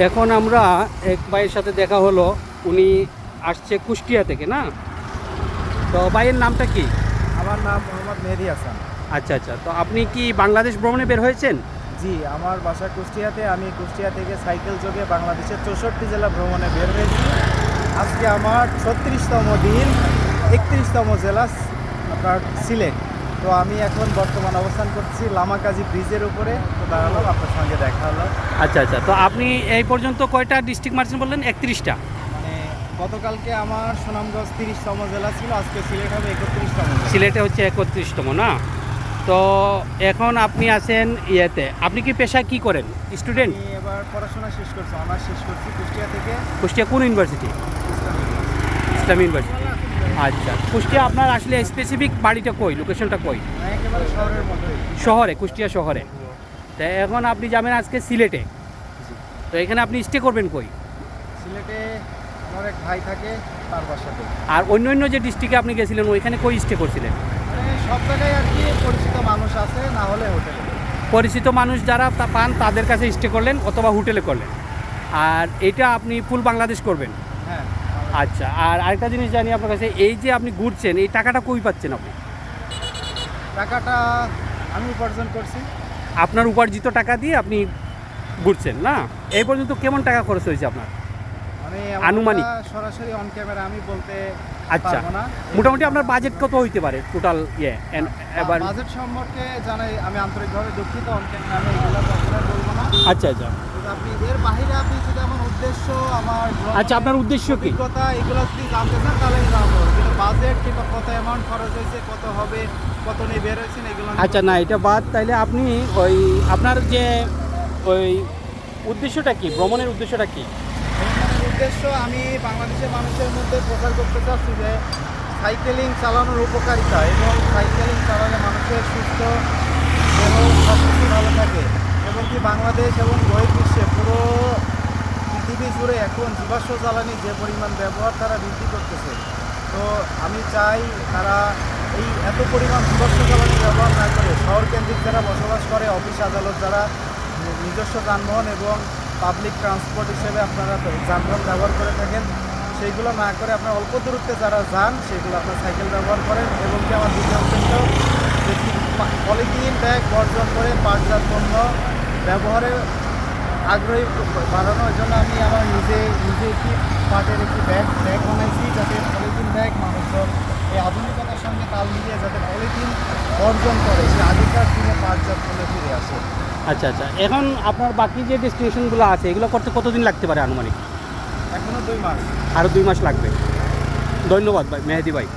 এখন আমরা এক ভাইয়ের সাথে দেখা হলো, উনি আসছে কুষ্টিয়া থেকে, না? তো ভাইয়ের নামটা কি? আমার নাম মোহাম্মদ মেহেদি হাসান। আচ্ছা আচ্ছা, তো আপনি কি বাংলাদেশ ভ্রমণে বের হয়েছেন? জি, আমার বাসা কুষ্টিয়াতে। আমি কুষ্টিয়া থেকে সাইকেল যোগে বাংলাদেশের 64 জেলা ভ্রমণে বের হয়েছি। আজকে আমার 36তম দিন, 31তম জেলা আপনার সিলেট। তো আমি এখন বর্তমান অবস্থান করছি লামাকাজি ব্রিজের উপরে। তো দাঁড়ালাম, আপনার সঙ্গে দেখা হলো। আচ্ছা আচ্ছা, তো আপনি এই পর্যন্ত কয়টা ডিস্ট্রিক্ট মারছেন বললেন? 31টা। মানে গতকালকে আমার সুনামগঞ্জ 30তম জেলা ছিল, আজকে সিলেট হবে 31তম জেলা। সিলেটে হচ্ছে 31তম, না? তো এখন আপনি আছেন ইয়েতে, আপনি কি পেশায় কি করেন? স্টুডেন্ট? আমি এবার পড়াশোনা শেষ করছি, অনার্স শেষ করছি কুষ্টিয়া থেকে। কুষ্টিয়া কোন ইউনিভার্সিটি? ইসলামী ইউনিভার্সিটি। আচ্ছা, কুষ্টিয়া আপনার আসলে স্পেসিফিক বাড়িটা কই, লোকেশনটা কই? একেবারে শহরের মধ্যে। শহরে, কুষ্টিয়া শহরে। তো এখন আপনি যাবেন আজকে সিলেটে, তো এখানে আপনি স্টে করবেন কই? সিলেটে আমার এক ভাই থাকে, তার বাসাতে। আর অন্য অন্য যে ডিস্ট্রিক্টে আপনি গেছিলেন ওইখানে কই স্টে করছিলেন? মানে সব জায়গায় আর কি পরিচিত মানুষ আছে, না হলে হোটেলে। পরিচিত মানুষ যারা পান তাদের কাছে স্টে করলেন অথবা হোটেলে করলেন। আর এটা আপনি ফুল বাংলাদেশ করবেন? হ্যাঁ। আচ্ছা, আর আরেকটা জিনিস জানি আপনার কাছে, এই যে আপনি ঘুরছেন এই টাকাটা কই পাচ্ছেন আপনি? টাকাটা আমি উপার্জন করছি। আপনার উপার্জিত টাকা দিয়ে আপনি ঘুরছেন, না? এই পর্যন্ত কেমন টাকা খরচ হয়েছে আপনার মানে আনুমানিক? সরাসরি অন ক্যামেরা আমি বলতে আচ্ছা, পারবো না। মোটামুটি আপনার বাজেট কত হইতে পারে টোটাল? এবার বাজেট সম্পর্কে জানাই আমি আন্তরিকভাবে দুঃখিত, অন ক্যামেরা আমি এগুলো কখনোই বলবো না। আচ্ছা আচ্ছা কিন্তু আপনি এর বাইরে আপনি যদি আমার উদ্দেশ্য, আমার আচ্ছা, আপনার উদ্দেশ্য কি? অভিজ্ঞতা এগুলো যদি জানতে চান তাহলে আমি জানবো, কিন্তু বাজেট কিংবা কত অ্যামাউন্ট খরচ হয়েছে, কত হবে, কত নিয়ে বের হয়েছেন এগুলো আমি আচ্ছা, না এটা বাদ, তাইলে আপনি ওই আপনার যে ওই উদ্দেশ্যটা কি, ভ্রমণের উদ্দেশ্যটা কি? ভ্রমণের উদ্দেশ্য আমি বাংলাদেশের মানুষের মধ্যে প্রচার করতে চাচ্ছি যে সাইকেলিং চালানোর উপকারিতা, এবং সাইকেলিং চালালে মানুষের সুস্থ এবং সব কিছু ভালো থাকে, এবং কি বাংলাদেশ এবং বহির্বিশ্বে পুরো পৃথিবী জুড়ে এখন জীবাশ্ম জ্বালানি যে পরিমাণ ব্যবহার তারা বৃদ্ধি করতেছে। তো আমি চাই তারা এই এত পরিমাণ জীবাশ্ম জ্বালানি ব্যবহার না করে শহর কেন্দ্রিক যারা বসবাস করে, অফিস আদালত যারা নিজস্ব যানবাহন এবং পাবলিক ট্রান্সপোর্ট হিসেবে আপনারা যানবাহন ব্যবহার করে থাকেন, সেইগুলো না করে আপনার অল্প দূরত্বে যারা যান সেগুলো আপনার সাইকেল ব্যবহার করেন। এবং কি আমার দ্বিতীয় উদ্দেশ্য যে পলিথিন ব্যাগ বর্জন করে পাটজাত পণ্য ব্যবহারে আগ্রহী বাড়ানোর জন্য আমি আমার নিজে একটি পাটের একটি ব্যাগ বানাইছি, যাতে পলিথিন ব্যাগ মানুষজন এই আধুনিকতার সঙ্গে তাল মিলিয়ে যাতে পলিথিন বর্জন করে, সে আগেকার দিনে পাটজাত পণ্যে ফিরে আসে। আচ্ছা আচ্ছা, এখন আপনার বাকি যে ডেস্টিনেশনগুলো আছে এগুলো করতে কতদিন লাগতে পারে আনুমানিক? এখনও 2 মাস। আরও 2 মাস লাগবে। ধন্যবাদ ভাই, মেহেদি ভাই।